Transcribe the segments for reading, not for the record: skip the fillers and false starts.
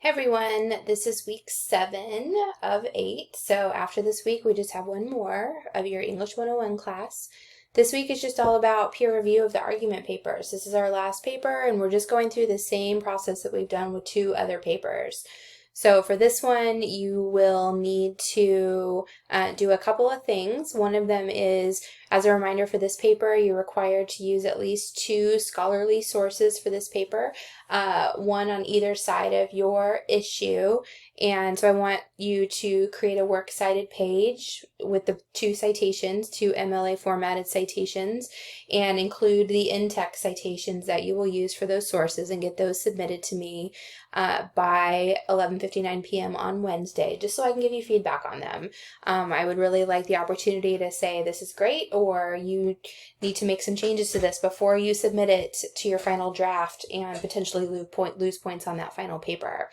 Hey everyone, this is week 7 of 8. So after this week, we just have one more of your English 101 class. This week is just all about peer review of the argument papers. This is our last paper, and we're just going through the same process that we've done with 2 other papers. So for this one, you will need to do a couple of things. One of them is, as a reminder for this paper, you're required to use at least 2 scholarly sources for this paper, one on either side of your issue. And so I want you to create a works cited page with the 2 citations, 2 MLA formatted citations, and include the in-text citations that you will use for those sources and get those submitted to me by 11:59 p.m. on Wednesday, just so I can give you feedback on them. I would really like the opportunity to say this is great, or you need to make some changes to this before you submit it to your final draft and potentially lose points on that final paper.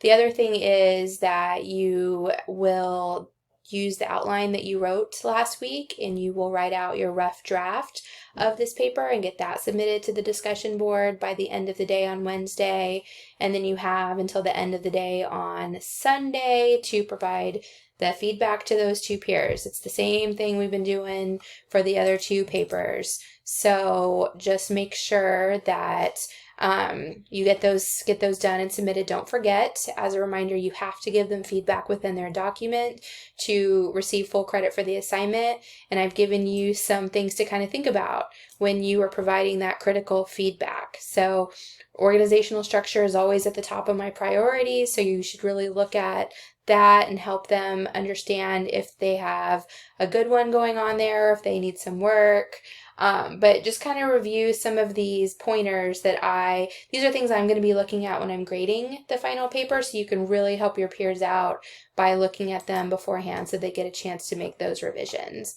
The other thing is that you will use the outline that you wrote last week, and you will write out your rough draft of this paper and get that submitted to the discussion board by the end of the day on Wednesday. And then you have until the end of the day on Sunday to provide the feedback to those 2 peers. It's the same thing we've been doing for the other 2 papers. So just make sure that you get those done and submitted. Don't forget, as a reminder, you have to give them feedback within their document to receive full credit for the assignment. And I've given you some things to kind of think about when you are providing that critical feedback. So organizational structure is always at the top of my priorities, so you should really look at that and help them understand if they have a good one going on there, if they need some work. But just kind of review some of these pointers these are things I'm going to be looking at when I'm grading the final paper, so you can really help your peers out by looking at them beforehand so they get a chance to make those revisions.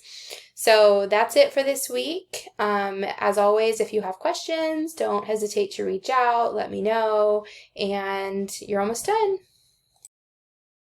So that's it for this week. As always, if you have questions, don't hesitate to reach out, let me know, and you're almost done.